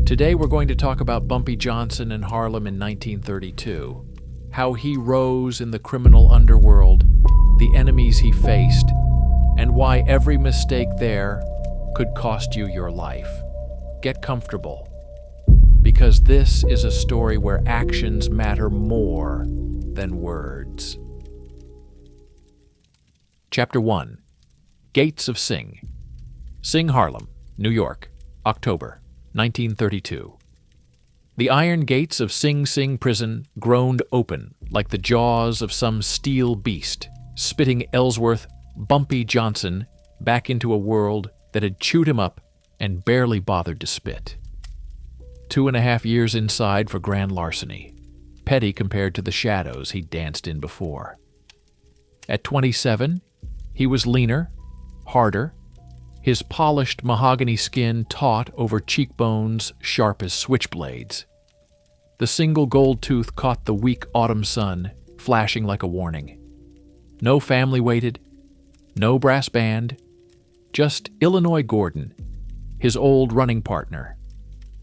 Today we're going to talk about Bumpy Johnson in Harlem in 1932, how he rose in the criminal underworld, the enemies he faced, and why every mistake there could cost you your life. Get comfortable, because this is a story where actions matter more than words. Chapter 1. Gates of Sing. Sing, Harlem, New York, October 1932. The iron gates of Sing Sing prison groaned open like the jaws of some steel beast, spitting Ellsworth Bumpy Johnson back into a world that had chewed him up and barely bothered to spit. 2.5 years inside for grand larceny, petty compared to the shadows he'd danced in before. At 27, he was leaner, harder, his polished mahogany skin taut over cheekbones sharp as switchblades. The single gold tooth caught the weak autumn sun, flashing like a warning. No family waited, no brass band, just Illinois Gordon, his old running partner,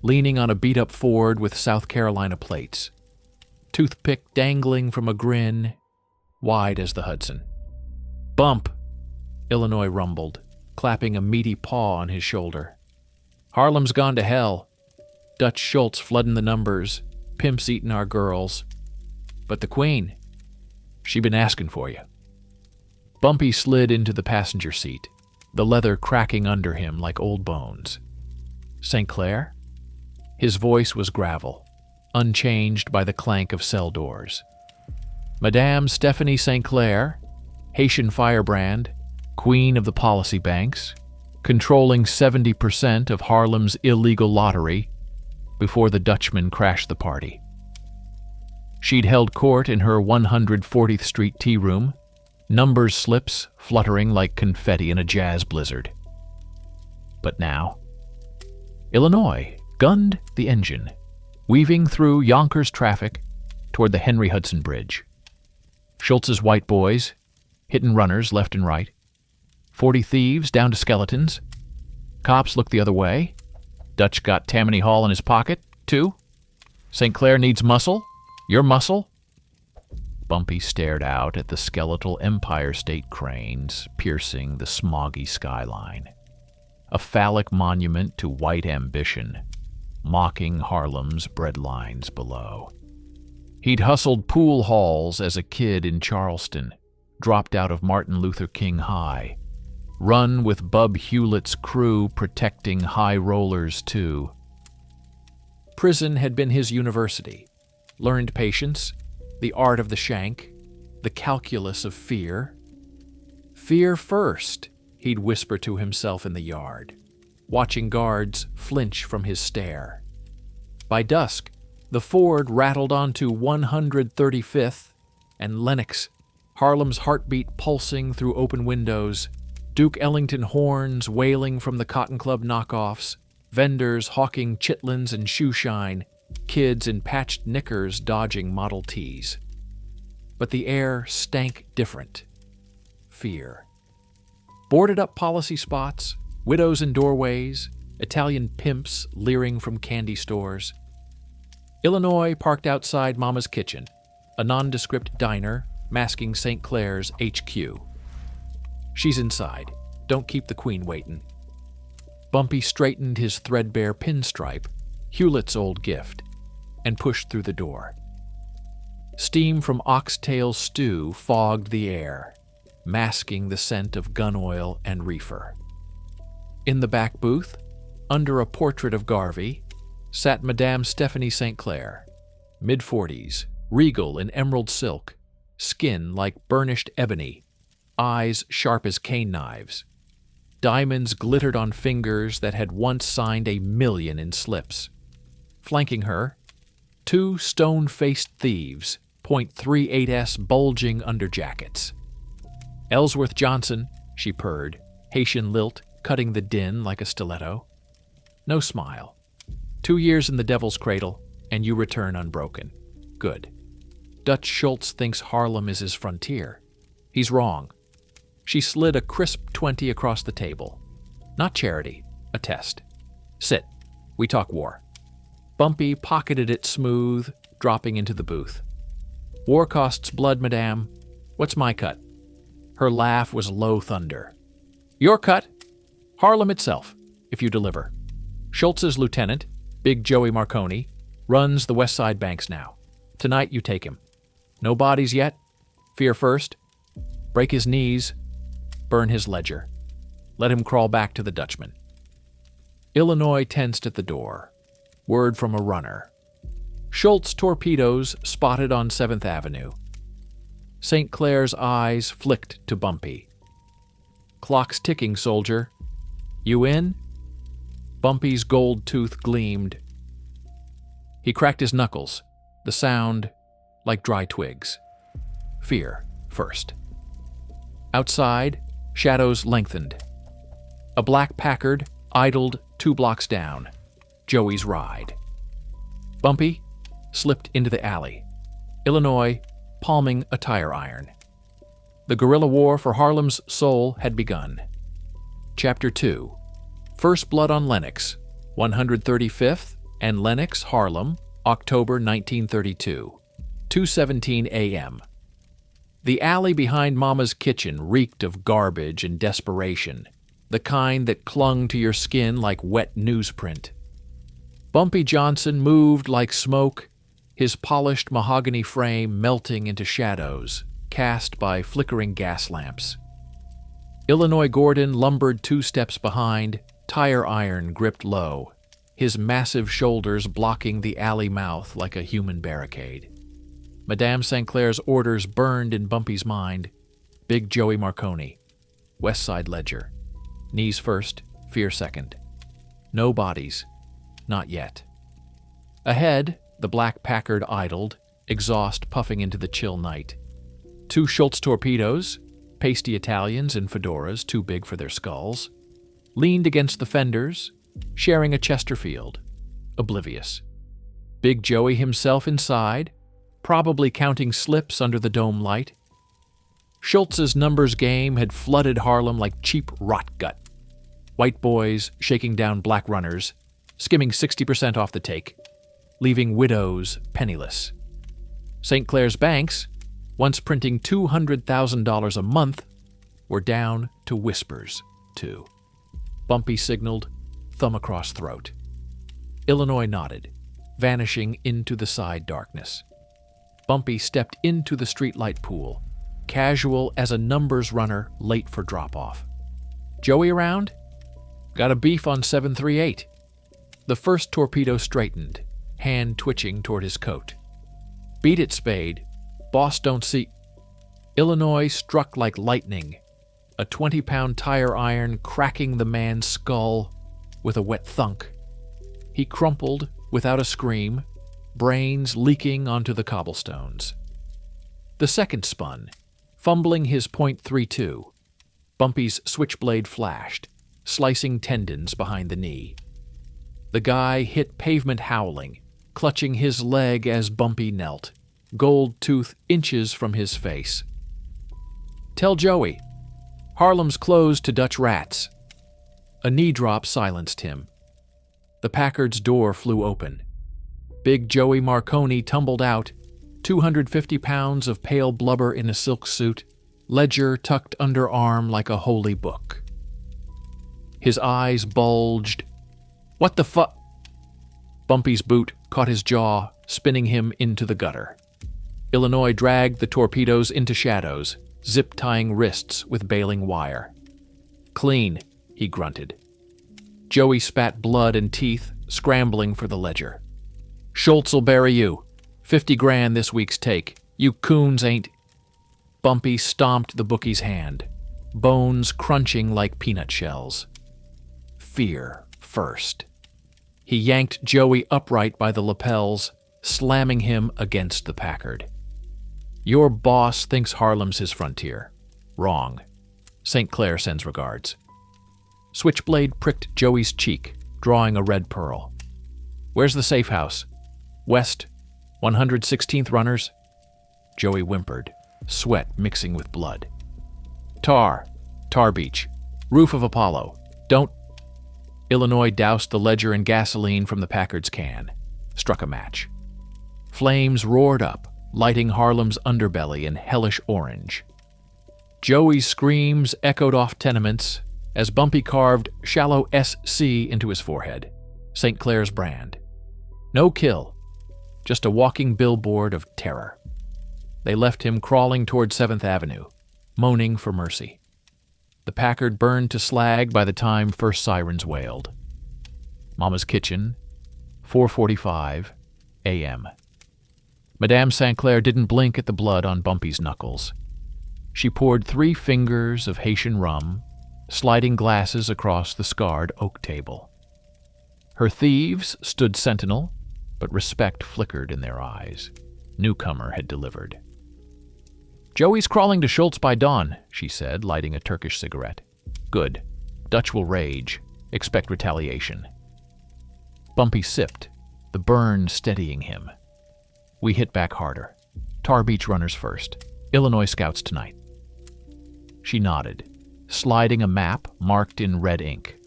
leaning on a beat-up Ford with South Carolina plates, toothpick dangling from a grin wide as the Hudson. "Bump," Illinois rumbled, clapping a meaty paw on his shoulder. "Harlem's gone to hell. Dutch Schultz flooding the numbers, pimps eating our girls. But the Queen, she been asking for you." Bumpy slid into the passenger seat, the leather cracking under him like old bones. "St. Clair?" His voice was gravel, unchanged by the clank of cell doors. "Madame Stephanie St. Clair, Haitian firebrand, queen of the policy banks, controlling 70% of Harlem's illegal lottery before the Dutchman crashed the party. She'd held court in her 140th Street tea room, numbers slips fluttering like confetti in a jazz blizzard. But now, Illinois gunned the engine, weaving through Yonkers traffic toward the Henry Hudson Bridge. Schultz's white boys, hitting runners left and right, 40 thieves down to skeletons. Cops look the other way. Dutch got Tammany Hall in his pocket, too. St. Clair needs muscle? Your muscle? Bumpy stared out at the skeletal Empire State cranes piercing the smoggy skyline. A phallic monument to white ambition, mocking Harlem's breadlines below. He'd hustled pool halls as a kid in Charleston, dropped out of Martin Luther King High, run with Bub Hewlett's crew protecting high rollers, too. Prison had been his university. Learned patience, the art of the shank, the calculus of fear. "Fear first," he'd whisper to himself in the yard, watching guards flinch from his stare. By dusk, the Ford rattled onto 135th and Lenox, Harlem's heartbeat pulsing through open windows, Duke Ellington horns wailing from the Cotton Club knockoffs, vendors hawking chitlins and shoe shine, kids in patched knickers dodging Model Ts. But the air stank different. Fear. Boarded-up policy spots, widows in doorways, Italian pimps leering from candy stores. Illinois parked outside Mama's Kitchen, a nondescript diner masking St. Clair's HQ. "She's inside. Don't keep the Queen waitin'." Bumpy straightened his threadbare pinstripe, Hewlett's old gift, and pushed through the door. Steam from oxtail stew fogged the air, masking the scent of gun oil and reefer. In the back booth, under a portrait of Garvey, sat Madame Stephanie St. Clair, mid-40s, regal in emerald silk, skin like burnished ebony, eyes sharp as cane knives. Diamonds glittered on fingers that had once signed 1 million in slips. Flanking her, 2 stone-faced thieves, .38s bulging under jackets. "Ellsworth Johnson," she purred, Haitian lilt cutting the din like a stiletto. No smile. 2 years in the devil's cradle, and you return unbroken. Good. Dutch Schultz thinks Harlem is his frontier. He's wrong. She slid a crisp 20 across the table. Not charity, a test. Sit. We talk war. Bumpy pocketed it smooth, dropping into the booth. "War costs blood, madame. What's my cut?" Her laugh was low thunder. "Your cut? Harlem itself, if you deliver. Schultz's lieutenant, Big Joey Marconi, runs the West Side banks now. Tonight you take him. No bodies yet? Fear first. Break his knees. Burn his ledger. Let him crawl back to the Dutchman." Illinois tensed at the door. Word from a runner. Schultz torpedoes spotted on 7th Avenue. St. Clair's eyes flicked to Bumpy. "Clock's ticking, soldier. You in?" Bumpy's gold tooth gleamed. He cracked his knuckles, the sound like dry twigs. Fear first. Outside, shadows lengthened. A black Packard idled 2 blocks down. Joey's ride. Bumpy slipped into the alley. Illinois palming a tire iron. The guerrilla war for Harlem's soul had begun. Chapter 2. First Blood on Lenox, 135th and Lenox, Harlem, October 1932, 2:17 a.m. The alley behind Mama's kitchen reeked of garbage and desperation, the kind that clung to your skin like wet newsprint. Bumpy Johnson moved like smoke, his polished mahogany frame melting into shadows cast by flickering gas lamps. Illinois Gordon lumbered 2 steps behind, tire iron gripped low, his massive shoulders blocking the alley mouth like a human barricade. Madame St. Clair's orders burned in Bumpy's mind. Big Joey Marconi. West Side Ledger. Knees first, fear second. No bodies. Not yet. Ahead, the black Packard idled, exhaust puffing into the chill night. 2 Schultz torpedoes, pasty Italians in fedoras too big for their skulls, leaned against the fenders, sharing a Chesterfield, oblivious. Big Joey himself inside, probably counting slips under the dome light. Schultz's numbers game had flooded Harlem like cheap rot gut. White boys shaking down black runners, skimming 60% off the take, leaving widows penniless. St. Clair's banks, once printing $200,000 a month, were down to whispers, too. Bumpy signaled, thumb across throat. Illinois nodded, vanishing into the side darkness. Bumpy stepped into the streetlight pool, casual as a numbers runner late for drop-off. "Joey around?" "Got a beef on 738. The first torpedo straightened, hand twitching toward his coat. "Beat it, Spade. Boss don't see—" Illinois struck like lightning, a 20-pound tire iron cracking the man's skull with a wet thunk. He crumpled without a scream, brains leaking onto the cobblestones. The second spun, fumbling his .32. Bumpy's switchblade flashed, slicing tendons behind the knee. The guy hit pavement howling, clutching his leg as Bumpy knelt, gold tooth inches from his face. "Tell Joey. Harlem's closed to Dutch rats." A knee drop silenced him. The Packard's door flew open. Big Joey Marconi tumbled out, 250 pounds of pale blubber in a silk suit, ledger tucked under arm like a holy book. His eyes bulged. "What the fu—" Bumpy's boot caught his jaw, spinning him into the gutter. Illinois dragged the torpedoes into shadows, zip-tying wrists with baling wire. "Clean," he grunted. Joey spat blood and teeth, scrambling for the ledger. "Schultz'll bury you. 50 grand this week's take. You coons ain't—" Bumpy stomped the bookie's hand, bones crunching like peanut shells. Fear first. He yanked Joey upright by the lapels, slamming him against the Packard. "Your boss thinks Harlem's his frontier. Wrong. St. Clair sends regards." Switchblade pricked Joey's cheek, drawing a red pearl. "Where's the safe house?" "West, 116th runners." Joey whimpered, sweat mixing with blood. Tar Beach, roof of Apollo. Don't—" Illinois doused the ledger in gasoline from the Packard's can. struck a match. Flames roared up, lighting Harlem's underbelly in hellish orange. Joey's screams echoed off tenements as Bumpy carved shallow SC into his forehead, St. Clair's brand. No kill, just a walking billboard of terror. They left him crawling toward 7th Avenue, moaning for mercy. The Packard burned to slag by the time first sirens wailed. Mama's Kitchen, 4:45 a.m. Madame St. Clair didn't blink at the blood on Bumpy's knuckles. She poured 3 fingers of Haitian rum, sliding glasses across the scarred oak table. Her thieves stood sentinel, but respect flickered in their eyes. Newcomer had delivered. "Joey's crawling to Schultz by dawn," she said, lighting a Turkish cigarette. "Good. Dutch will rage. Expect retaliation." Bumpy sipped, the burn steadying him. "We hit back harder. Tar Beach runners first. Illinois scouts tonight." She nodded, sliding a map marked in red ink.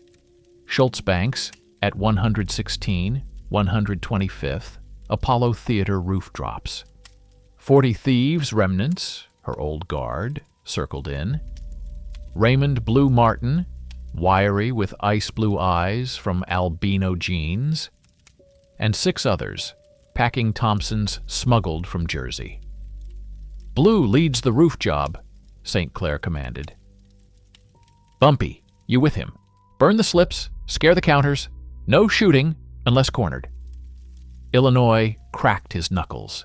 Schultz Banks at 116, 125th, Apollo Theater roof drops. 40 thieves remnants, her old guard, circled in. Raymond Blue Martin, wiry with ice blue eyes from albino genes. And 6 others, packing Thompsons smuggled from Jersey. "Blue leads the roof job," St. Clair commanded. "Bumpy, you with him. Burn the slips, scare the counters. No shooting unless cornered." Illinois cracked his knuckles.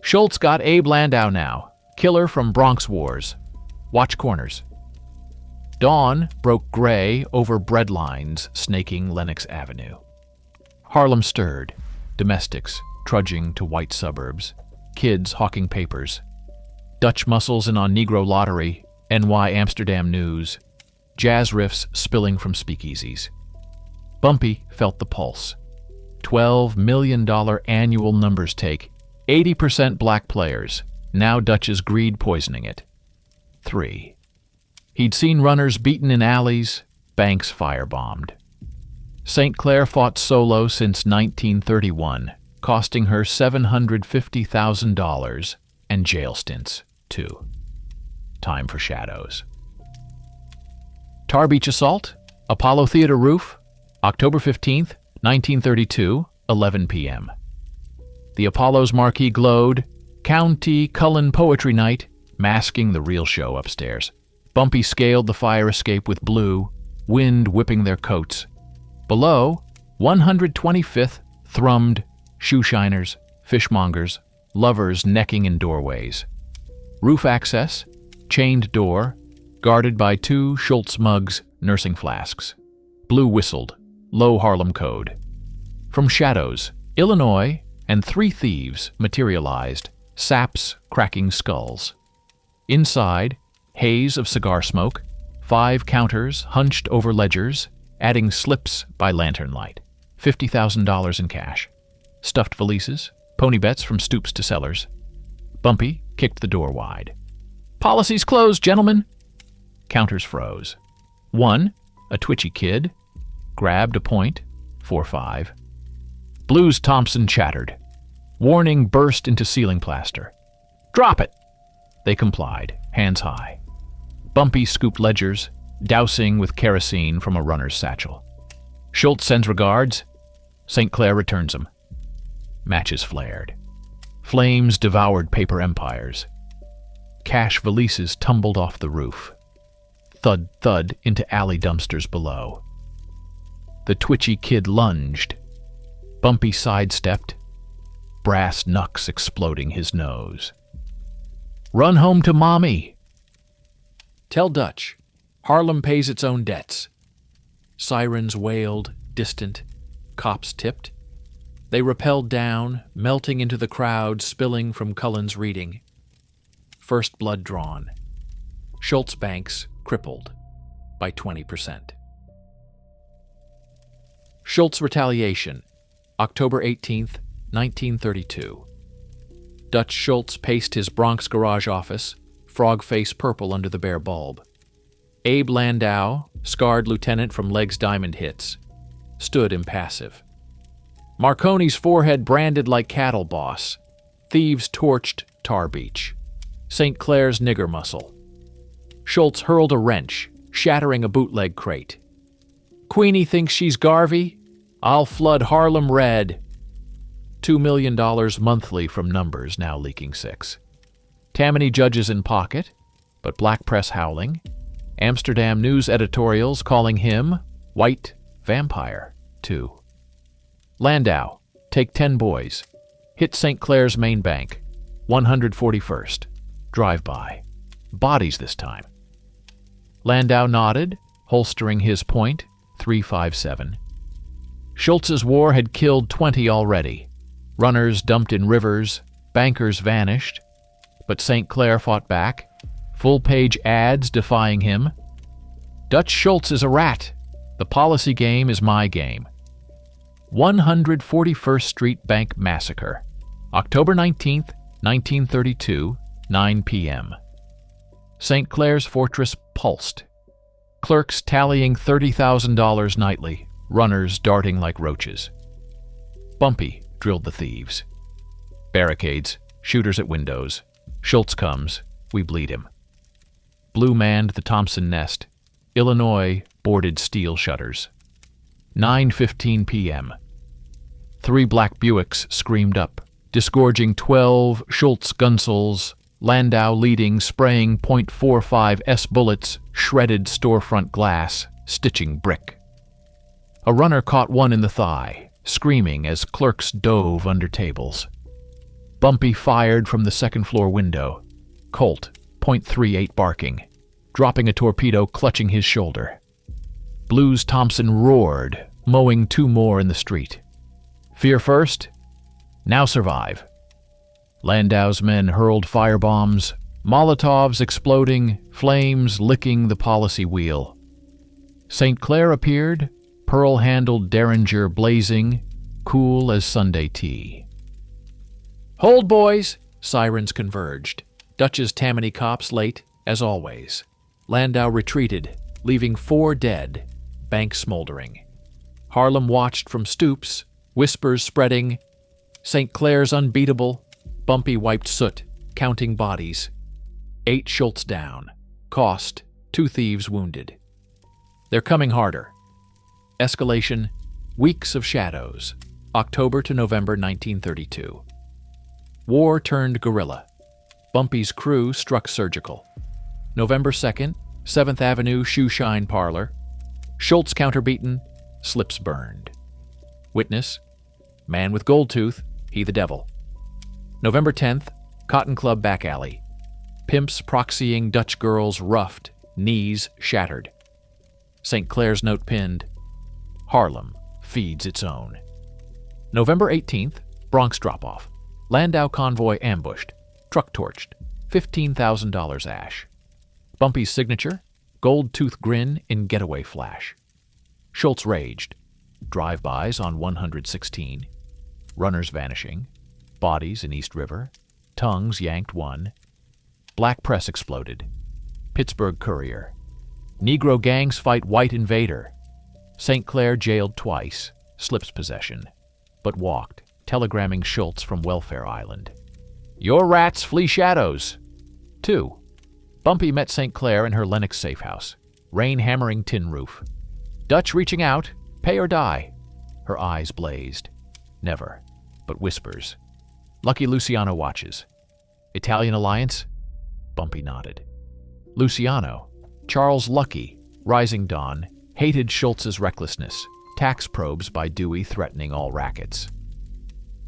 "Schultz got Abe Landau now. Killer from Bronx Wars. Watch corners." Dawn broke gray over bread lines snaking Lenox Avenue. Harlem stirred, domestics trudging to white suburbs, kids hawking papers, Dutch muscles in on Negro lottery, NY Amsterdam news, jazz riffs spilling from speakeasies. Bumpy felt the pulse. $12 million annual numbers take, 80% black players, now Dutch's greed poisoning it. 3. He'd seen runners beaten in alleys, banks firebombed. St. Clair fought solo since 1931, costing her $750,000 and jail stints, too. Time for shadows. Tar Beach Assault, Apollo Theater Roof, October 15th, 1932, 11 p.m. The Apollo's marquee glowed, County Cullen Poetry Night, masking the real show upstairs. Bumpy scaled the fire escape with Blue, wind whipping their coats. Below, 125th thrummed shoeshiners, fishmongers, lovers necking in doorways. Roof access, chained door, guarded by 2 Schultz mugs, nursing flasks. Blue whistled, low Harlem code. From shadows, Illinois and 3 thieves materialized, saps cracking skulls. Inside, haze of cigar smoke, 5 counters hunched over ledgers, adding slips by lantern light. $50,000 in cash. Stuffed valises, pony bets from stoops to cellars. Bumpy kicked the door wide. "Policy's closed, gentlemen." Counters froze. 1, a twitchy kid, grabbed a point, 4-5. Blue's Thompson chattered. Warning burst into ceiling plaster. "Drop it!" They complied, hands high. Bumpy scooped ledgers, dousing with kerosene from a runner's satchel. Schultz sends regards. St. Clair returns them. Matches flared. Flames devoured paper empires. Cash valises tumbled off the roof. Thud, thud into alley dumpsters below. The twitchy kid lunged. Bumpy sidestepped, brass knucks exploding his nose. "Run home to Mommy!" "Tell Dutch. Harlem pays its own debts." Sirens wailed, distant. Cops tipped. They rappelled down, melting into the crowd spilling from Cullen's reading. First blood drawn. Schultz Banks crippled by 20%. Schultz retaliation, October 18th, 1932. Dutch Schultz paced his Bronx garage office, frog face purple under the bare bulb. Abe Landau, scarred lieutenant from Leg's diamond hits, stood impassive. Marconi's forehead branded like cattle boss. Thieves torched Tar Beach. St. Clair's nigger muscle. Schultz hurled a wrench, shattering a bootleg crate. Queenie thinks she's Garvey? I'll flood Harlem red. $2 million monthly from numbers now leaking 6. Tammany judges in pocket, but black press howling. Amsterdam news editorials calling him White Vampire, too. Landau, take 10 boys. Hit St. Clair's main bank, 141st. Drive-by. Bodies this time. Landau nodded, holstering his .357. Schultz's war had killed 20 already. Runners dumped in rivers, bankers vanished. But St. Clair fought back, full-page ads defying him. Dutch Schultz is a rat. The policy game is my game. 141st Street Bank Massacre, October 19th, 1932, 9 p.m. St. Clair's fortress pulsed. Clerks tallying $30,000 nightly, runners darting like roaches. Bumpy drilled the thieves. Barricades, shooters at windows. Schultz comes, we bleed him. Blue manned the Thompson nest. Illinois boarded steel shutters. 9:15 p.m. 3 black Buicks screamed up, disgorging 12 Schultz Gunsel's, Landau leading, spraying .45 S bullets, shredded storefront glass, stitching brick. A runner caught one in the thigh, screaming as clerks dove under tables. Bumpy fired from the second-floor window. Colt, .38 barking, dropping a torpedo clutching his shoulder. Blues Thompson roared, mowing 2 more in the street. Fear first? Now survive. Landau's men hurled firebombs, Molotovs exploding, flames licking the policy wheel. St. Clair appeared, pearl-handled Derringer blazing, cool as Sunday tea. Hold, boys! Sirens converged. Dutch's Tammany cops late, as always. Landau retreated, leaving 4 dead, bank smoldering. Harlem watched from stoops, whispers spreading. St. Clair's unbeatable. Bumpy wiped soot, counting bodies. 8 Schultz down. Cost, 2 thieves wounded. They're coming harder. Escalation, weeks of shadows. October to November 1932. War turned guerrilla. Bumpy's crew struck surgical. November 2nd, 7th Avenue Shoeshine Parlor. Schultz counterbeaten, slips burned. Witness, man with gold tooth, he the devil. November 10th, Cotton Club back alley. Pimps proxying Dutch girls roughed, knees shattered. St. Clair's note pinned, Harlem feeds its own. November 18th, Bronx drop-off. Landau convoy ambushed, truck torched, $15,000 ash. Bumpy's signature, gold tooth grin in getaway flash. Schultz raged. Drive-bys on 116. Runners vanishing. Bodies in East River. Tongues yanked 1. Black press exploded. Pittsburgh Courier. Negro gangs fight white invader. St. Clair jailed twice. Slips possession. But walked, telegramming Schultz from Welfare Island. Your rats flee shadows. 2. Bumpy met St. Clair in her Lenox safe house. Rain hammering tin roof. Dutch reaching out, pay or die. Her eyes blazed. Never, but whispers. Lucky Luciano watches. Italian alliance? Bumpy nodded. Luciano, Charles Lucky, Rising Dawn, hated Schultz's recklessness. Tax probes by Dewey threatening all rackets.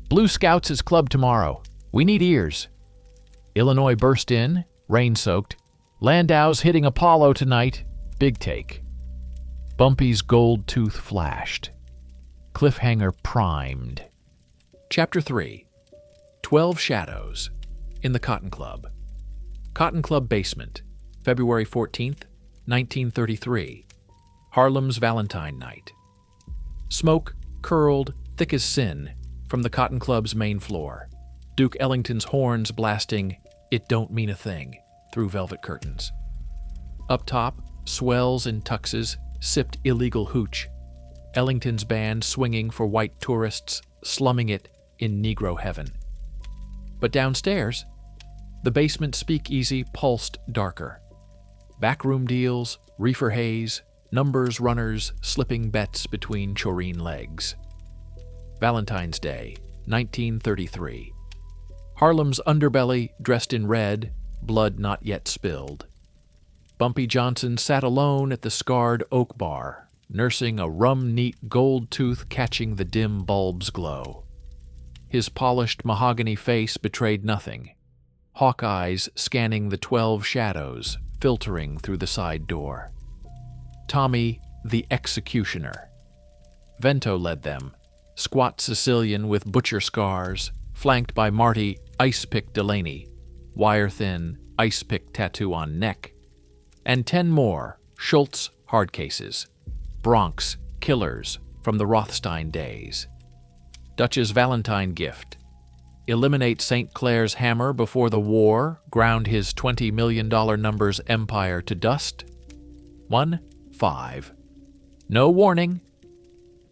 Blue Scouts is club tomorrow. We need ears. Illinois burst in, rain-soaked. Landau's hitting Apollo tonight. Big take. Bumpy's gold tooth flashed. Cliffhanger primed. Chapter 3. 12 Shadows. In the Cotton Club. Cotton Club basement. February 14th, 1933. Harlem's Valentine night. Smoke curled, thick as sin, from the Cotton Club's main floor. Duke Ellington's horns blasting "It Don't Mean a Thing" through velvet curtains. Up top, swells in tuxes sipped illegal hooch. Ellington's band swinging for white tourists, slumming it in Negro heaven. But downstairs, the basement speakeasy pulsed darker. Backroom deals, reefer haze, numbers runners slipping bets between choreen legs. Valentine's Day, 1933. Harlem's underbelly dressed in red, blood not yet spilled. Bumpy Johnson sat alone at the scarred oak bar, nursing a rum-neat gold tooth catching the dim bulb's glow. His polished mahogany face betrayed nothing, hawk eyes scanning the 12 shadows filtering through the side door. Tommy, the executioner. Vento led them, squat Sicilian with butcher scars, flanked by Marty Ice-Pick Delaney, wire-thin, ice-pick tattoo on neck, and 10 more Schultz hard cases, Bronx killers from the Rothstein days. Dutch's Valentine gift. Eliminate St. Clair's hammer before the war ground his $20 million numbers empire to dust. 1-5. No warning.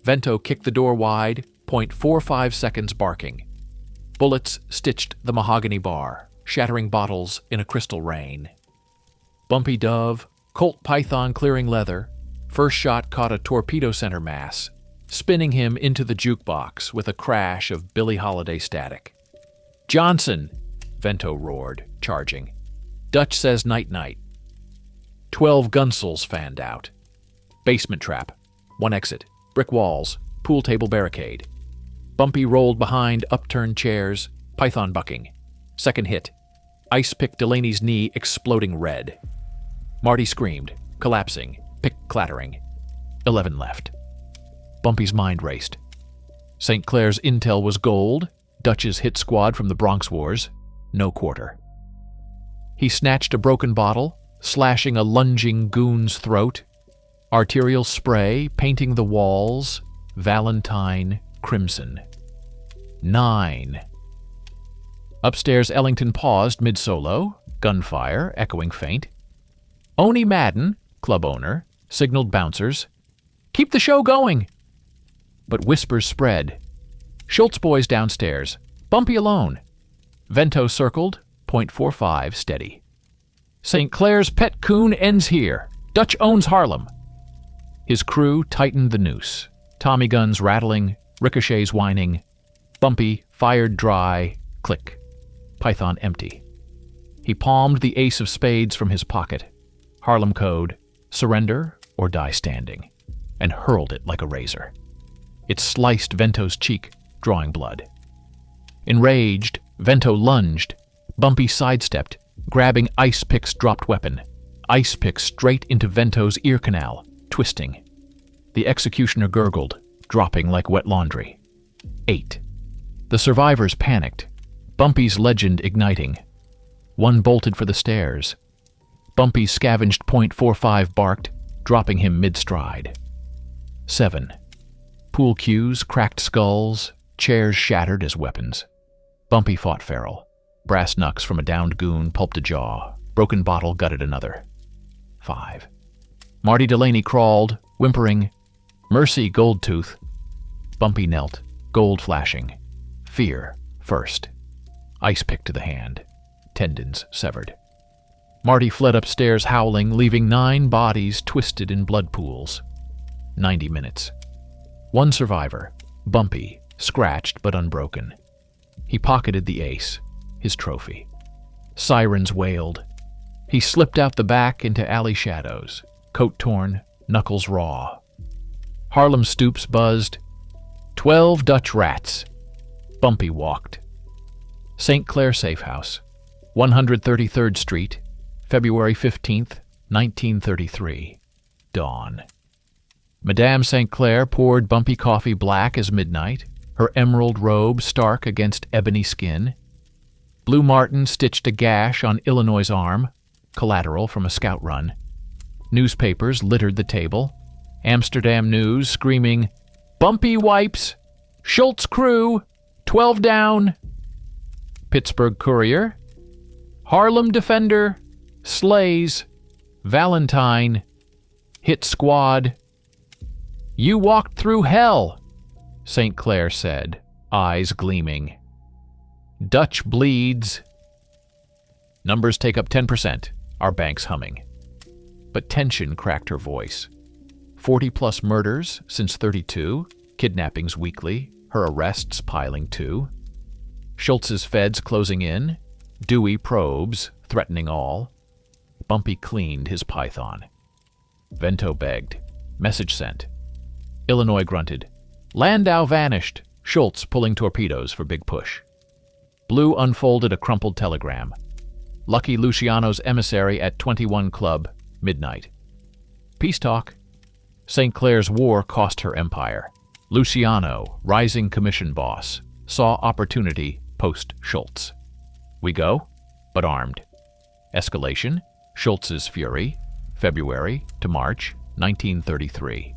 Vento kicked the door wide, 0.45 seconds barking. Bullets stitched the mahogany bar, shattering bottles in a crystal rain. Bumpy Dove, Colt Python clearing leather, first shot caught a torpedo center mass, spinning him into the jukebox with a crash of Billie Holiday static. Johnson, Vento roared, charging. Dutch says night-night. 12 gunsels fanned out. Basement trap, 1 exit, brick walls, pool table barricade. Bumpy rolled behind upturned chairs, python bucking. Second hit. Ice-Pick Delaney's knee exploding red. Marty screamed, collapsing, pick clattering. 11 left. Bumpy's mind raced. St. Clair's intel was gold, Dutch's hit squad from the Bronx Wars, no quarter. He snatched a broken bottle, slashing a lunging goon's throat. Arterial spray painting the walls, Valentine crimson. 9. Upstairs, Ellington paused mid-solo, gunfire echoing faint. Oni Madden, club owner, signaled bouncers, "Keep the show going!" But whispers spread. Schultz boys downstairs, Bumpy alone. Vento circled, 0.45 steady. St. Clair's pet coon ends here. Dutch owns Harlem. His crew tightened the noose. Tommy guns rattling, ricochets whining. Bumpy fired dry, click. Python empty. He palmed the ace of spades from his pocket. Harlem code, surrender or die standing, and hurled it like a razor. It sliced Vento's cheek, drawing blood. Enraged, Vento lunged. Bumpy sidestepped, grabbing Ice-Pick's dropped weapon. Ice-Pick straight into Vento's ear canal, twisting. The executioner gurgled, dropping like wet laundry. 8. The survivors panicked. Bumpy's legend igniting. One bolted for the stairs. Bumpy scavenged .45 barked, dropping him mid-stride. 7. Pool cues, cracked skulls, chairs shattered as weapons. Bumpy fought feral. Brass knucks from a downed goon pulped a jaw. Broken bottle gutted another. 5. Marty Delaney crawled, whimpering, "Mercy, Goldtooth." Bumpy knelt, gold flashing. Fear, first. Ice-Pick to the hand. Tendons severed. Marty fled upstairs howling, leaving 9 bodies twisted in blood pools. 90 minutes. One survivor, Bumpy, scratched but unbroken. He pocketed the ace, his trophy. Sirens wailed. He slipped out the back into alley shadows, coat torn, knuckles raw. Harlem stoops buzzed. 12 Dutch rats. Bumpy walked. St. Clair Safe House, 133rd Street, February 15th, 1933. Dawn. Madame St. Clair poured Bumpy coffee black as midnight, her emerald robe stark against ebony skin. Blue Martin stitched a gash on Illinois' arm, collateral from a scout run. Newspapers littered the table. Amsterdam News screaming, "Bumpy wipes! Schultz crew! 12 down!" Pittsburgh Courier, "Harlem Defender! Slays! Valentine! Hit squad!" "You walked through hell," St. Clair said, eyes gleaming. Dutch bleeds. Numbers take up 10%, our bank's humming. But tension cracked her voice. 40-plus murders since 32, kidnappings weekly, her arrests piling too. Schultz's feds closing in, Dewey probes, threatening all. Bumpy cleaned his python. Vento begged. Message sent. Illinois grunted. Landau vanished. Schultz pulling torpedoes for big push. Blue unfolded a crumpled telegram. Lucky Luciano's emissary at 21 Club, midnight. Peace talk. St. Clair's war cost her empire. Luciano, rising commission boss, saw opportunity post-Schultz. We go, but armed. Escalation, Schultz's fury, February to March 1933.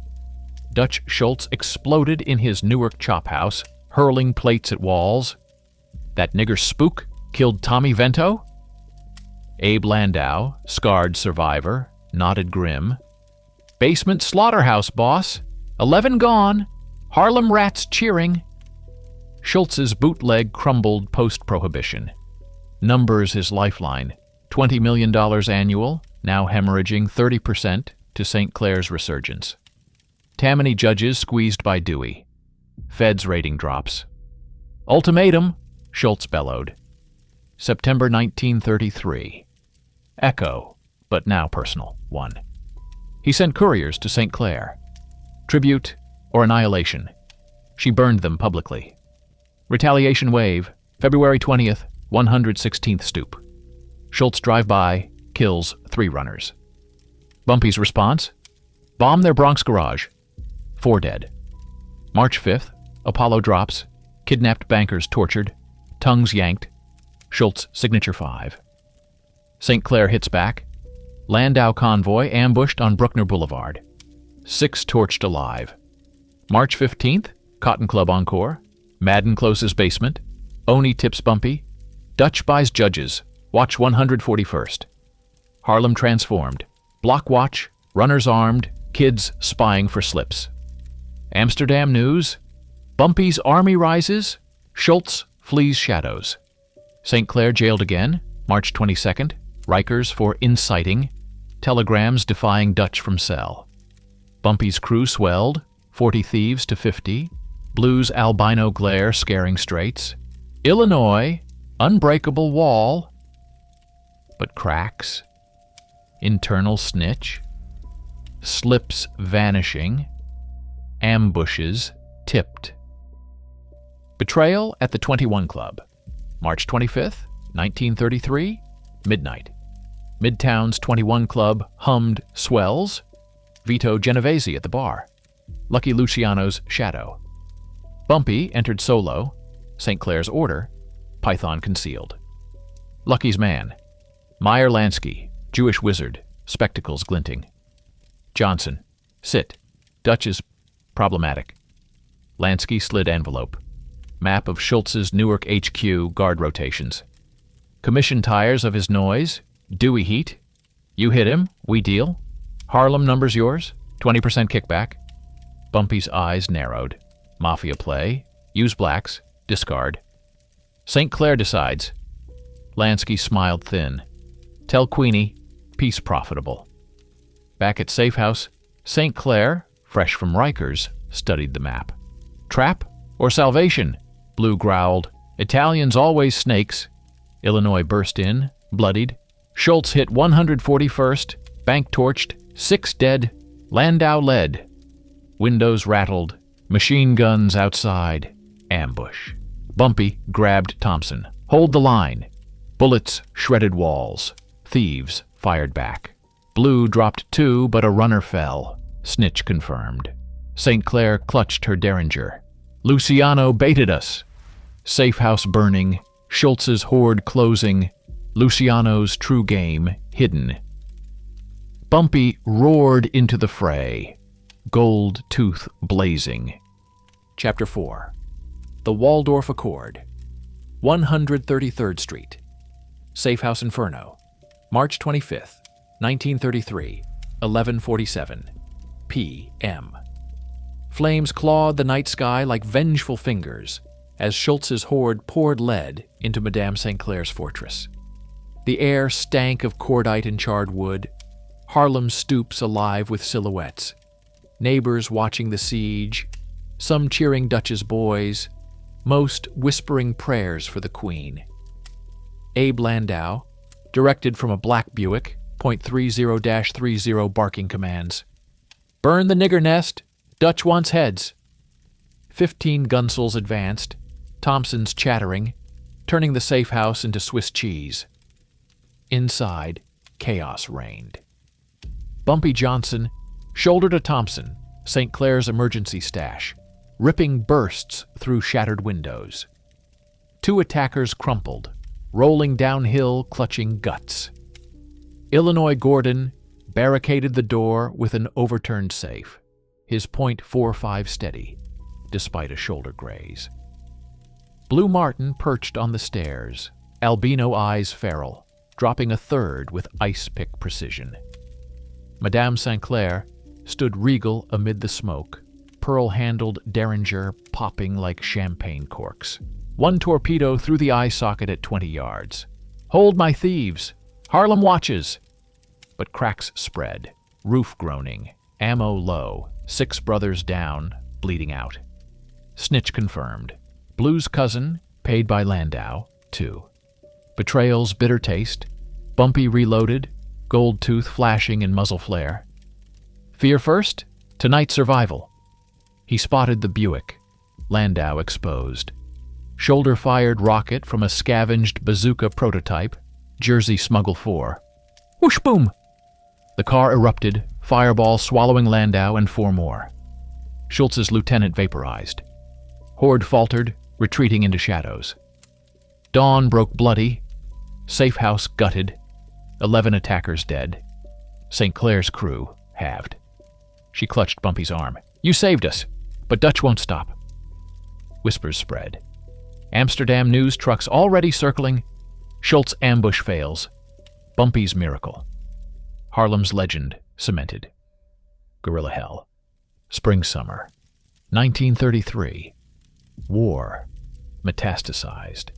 Dutch Schultz exploded in his Newark chop house, hurling plates at walls. That nigger spook killed Tommy Vento? Abe Landau, scarred survivor, nodded grim. Basement slaughterhouse, boss. 11 gone. Harlem rats cheering. Schultz's bootleg crumbled post-prohibition. Numbers his lifeline. $20 million annual, now hemorrhaging 30% to St. Clair's resurgence. Tammany judges squeezed by Dewey. Feds rating drops. Ultimatum, Schultz bellowed. September 1933. Echo, but now personal, 1. He sent couriers to St. Clair. Tribute or annihilation. She burned them publicly. Retaliation wave, February 20th, 116th stoop. Schultz drive-by, kills 3 runners. Bumpy's response? Bomb their Bronx garage. 4 dead. March 5th, Apollo drops, kidnapped bankers tortured, tongues yanked, Schultz signature 5. St. Clair hits back, Landau convoy ambushed on Bruckner Boulevard. 6 torched alive. March 15th, Cotton Club encore, Madden closes basement, Oni tips Bumpy, Dutch buys judges, watch 141st. Harlem transformed, block watch, runners armed, kids spying for slips. Amsterdam news, Bumpy's army rises, Schultz flees shadows. St. Clair jailed again, March 22nd, Rikers for inciting, telegrams defying Dutch from cell. Bumpy's crew swelled, 40 thieves to 50, Blue's albino glare scaring straits. Illinois, unbreakable wall, but cracks, internal snitch, slips vanishing, ambushes tipped. Betrayal at the 21 Club, March 25th, 1933, midnight. Midtown's 21 Club hummed swells, Vito Genovese at the bar, Lucky Luciano's shadow. Bumpy entered solo, St. Clair's order, python concealed. Lucky's man, Meyer Lansky, Jewish wizard, spectacles glinting. Johnson, sit, Dutch is problematic. Lansky slid envelope. Map of Schultz's Newark HQ guard rotations. Commission tires of his noise, Dewey heat. You hit him, we deal. Harlem numbers yours, 20% kickback. Bumpy's eyes narrowed. Mafia play, use blacks, discard. St. Clair decides. Lansky smiled thin. Tell Queenie, peace profitable. Back at Safe House, St. Clair, fresh from Rikers, studied the map. Trap or salvation? Blue growled. Italians always snakes. Illinois burst in, bloodied. Schultz hit 141st, bank torched, 6 dead, Landau led. Windows rattled, machine guns outside, ambush. Bumpy grabbed Thompson. Hold the line. Bullets shredded walls. Thieves fired back. Blue dropped 2, but a runner fell. Snitch confirmed. St. Clair clutched her derringer. Luciano baited us. Safe house burning, Schultz's horde closing, Luciano's true game hidden. Bumpy roared into the fray, gold tooth blazing. Chapter 4. The Waldorf Accord. 133rd Street. Safe House Inferno. March 25th, 1933, 11:47 p.m. Flames clawed the night sky like vengeful fingers. as Schultz's horde poured lead into Madame St. Clair's fortress. The air stank of cordite and charred wood, Harlem's stoops alive with silhouettes, neighbors watching the siege, some cheering Dutch's boys, most whispering prayers for the Queen. Abe Landau, directed from a black Buick, .30-30 barking commands. "Burn the nigger nest! Dutch wants heads!" 15 gunsels advanced, Thompsons chattering, turning the safe house into Swiss cheese. Inside, chaos reigned. Bumpy Johnson shouldered a Thompson, St. Clair's emergency stash, ripping bursts through shattered windows. 2 attackers crumpled, rolling downhill, clutching guts. Illinois Gordon barricaded the door with an overturned safe, his .45 steady, despite a shoulder graze. Blue Martin perched on the stairs, albino eyes feral, dropping a third with ice-pick precision. Madame St. Clair stood regal amid the smoke, pearl-handled Derringer popping like champagne corks. 1 torpedo through the eye socket at 20 yards. "Hold my thieves! Harlem watches!" But cracks spread, roof groaning, ammo low, 6 brothers down, bleeding out. Snitch confirmed. Blue's cousin, paid by Landau, 2. Betrayal's bitter taste. Bumpy reloaded, gold tooth flashing in muzzle flare. Fear first, tonight survival. He spotted the Buick, Landau exposed. Shoulder-fired rocket from a scavenged bazooka prototype, Jersey Smuggle 4. Whoosh boom! The car erupted, fireball swallowing Landau and 4 more. Schultz's lieutenant vaporized. Horde faltered, retreating into shadows. Dawn broke bloody, safe house gutted, 11 attackers dead. St. Clair's crew halved. She clutched Bumpy's arm. "You saved us, but Dutch won't stop." Whispers spread. Amsterdam news trucks already circling. Schultz ambush fails. Bumpy's miracle. Harlem's legend cemented. Guerrilla hell. Spring-summer. 1933. War. Metastasized.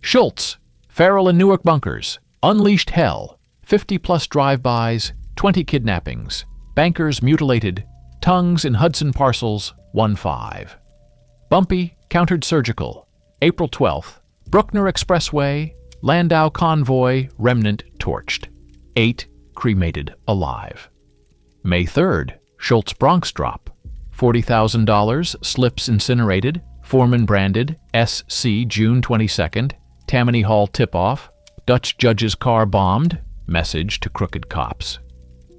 Schultz, Farrell and Newark bunkers, unleashed hell, 50-plus drive-bys, 20 kidnappings, bankers mutilated, tongues in Hudson parcels, 1-5. Bumpy countered surgical, April 12th, Bruckner Expressway, Landau convoy, remnant torched, 8 cremated alive. May 3rd, Schultz Bronx drop, $40,000, slips incinerated, foreman branded, SC June 22nd, Tammany Hall tip-off, Dutch judge's car bombed, message to crooked cops.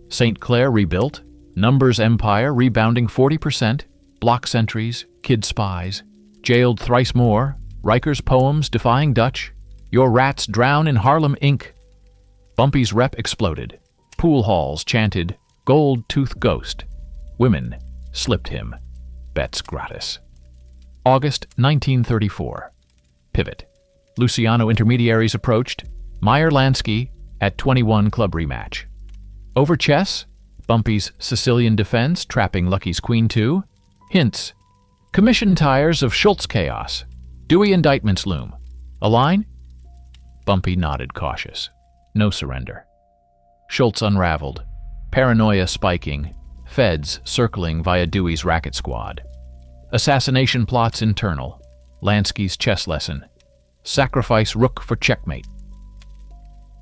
St. Clair rebuilt, numbers empire rebounding 40%, block sentries, kid spies, jailed thrice more, Riker's poems defying Dutch, your rats drown in Harlem ink. Bumpy's rep exploded, pool halls chanted, gold tooth ghost. Women slipped him, bets gratis. August 1934. Pivot. Luciano intermediaries approached. Meyer Lansky at 21 club rematch. Over chess, Bumpy's Sicilian defense trapping Lucky's Queen 2. Hints. Commission tires of Schultz chaos. Dewey indictments loom. A line? Bumpy nodded cautious. No surrender. Schultz unraveled. Paranoia spiking. Feds circling via Dewey's racket squad. Assassination plots internal. Lansky's chess lesson. Sacrifice rook for checkmate.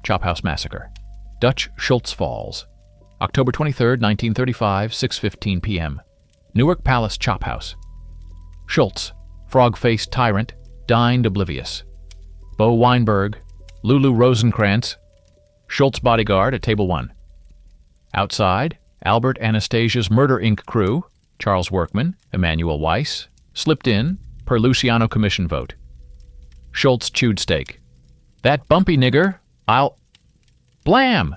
Chop House Massacre. Dutch Schultz falls. October 23, 1935, 6:15 p.m. Newark Palace Chop House. Schultz, frog-faced tyrant, dined oblivious. Bo Weinberg, Lulu Rosenkrantz, Schultz bodyguard at table 1. Outside, Albert Anastasia's Murder Inc. crew, Charles Workman, Emmanuel Weiss, slipped in, per Luciano Commission vote. Schultz chewed steak. That Bumpy nigger, I'll... Blam!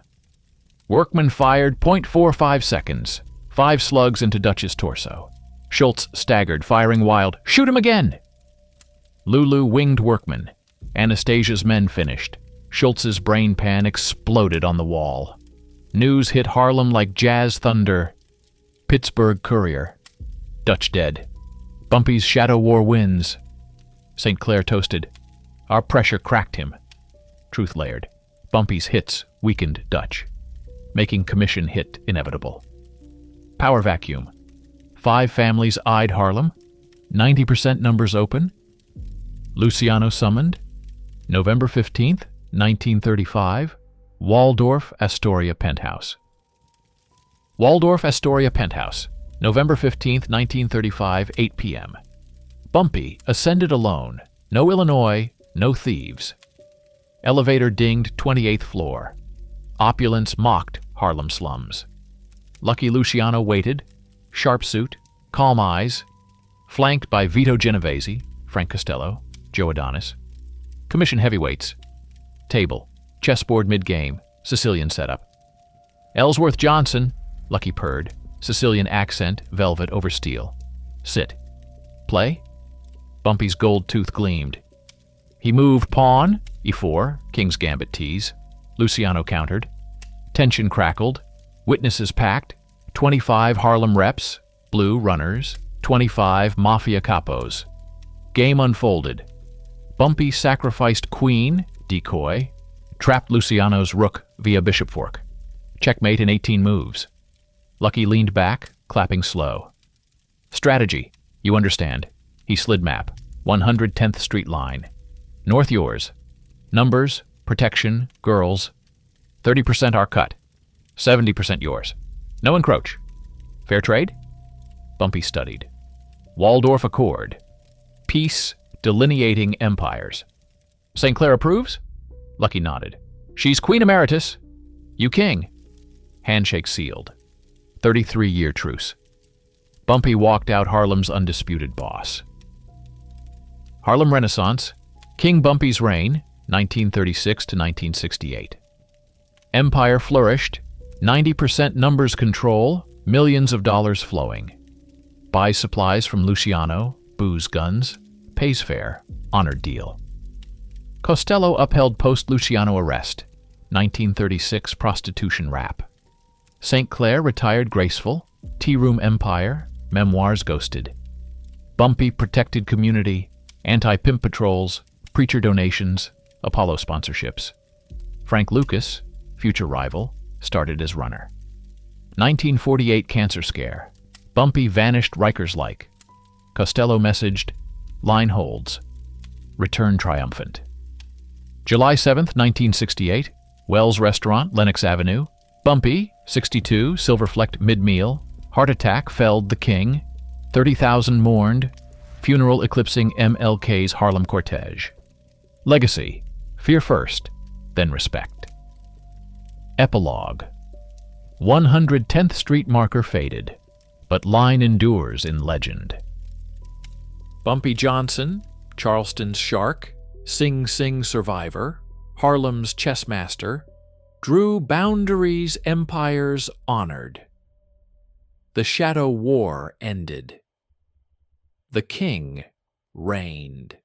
Workman fired .45 seconds, 5 slugs into Dutch's torso. Schultz staggered, firing wild, shoot him again! Lulu winged Workman. Anastasia's men finished. Schultz's brain pan exploded on the wall. News hit Harlem like jazz thunder. Pittsburgh Courier. Dutch dead. Bumpy's Shadow War wins. St. Clair toasted, "Our pressure cracked him." Truth layered, "Bumpy's hits weakened Dutch, making commission hit inevitable." Power vacuum. 5 families eyed Harlem. 90% numbers open. Luciano summoned. November 15th, 1935. Waldorf Astoria Penthouse. Waldorf Astoria Penthouse, November 15th, 1935, 8 p.m. Bumpy ascended alone. No Illinois, no thieves. Elevator dinged 28th floor. Opulence mocked Harlem slums. Lucky Luciano waited, sharp suit, calm eyes, flanked by Vito Genovese, Frank Costello, Joe Adonis. Commission heavyweights. Table, chessboard mid-game, Sicilian setup. Ellsworth Johnson, Lucky purred, Sicilian accent, velvet over steel. Sit. Play? Bumpy's gold tooth gleamed. He moved pawn, e4, King's Gambit tease. Luciano countered. Tension crackled. Witnesses packed. 25 Harlem reps, blue runners, 25 Mafia capos. Game unfolded. Bumpy sacrificed queen, decoy, trapped Luciano's rook via bishop fork. Checkmate in 18 moves. Lucky leaned back, clapping slow. Strategy, you understand. He slid map, 110th Street line. North yours. Numbers, protection, girls. 30% our cut. 70% yours. No encroach. Fair trade? Bumpy studied. Waldorf Accord. Peace, delineating empires. St. Clair approves? Lucky nodded. She's Queen Emeritus. You king. Handshake sealed. 33-year truce. Bumpy walked out Harlem's undisputed boss. Harlem Renaissance. King Bumpy's reign, 1936 to 1968. Empire flourished. 90% numbers control, millions of dollars flowing. Buys supplies from Luciano, booze guns, pays fair, honored deal. Costello upheld post-Luciano arrest, 1936 prostitution rap. St. Clair retired graceful, tea-room empire, memoirs ghosted. Bumpy protected community, anti-pimp patrols, preacher donations, Apollo sponsorships. Frank Lucas, future rival, started as runner. 1948 cancer scare. Bumpy vanished Rikers-like. Costello messaged, line holds. Return triumphant. July 7th, 1968. Wells Restaurant, Lenox Avenue. Bumpy, 62, silver-flecked mid-meal. Heart attack felled the king. 30,000 mourned. Funeral eclipsing MLK's Harlem cortege. Legacy. Fear first, then respect. Epilogue. 110th Street marker faded, but line endures in legend. Bumpy Johnson, Charleston's shark, Sing Sing survivor, Harlem's chess master, drew boundaries empires honored. The shadow war ended. The king reigned.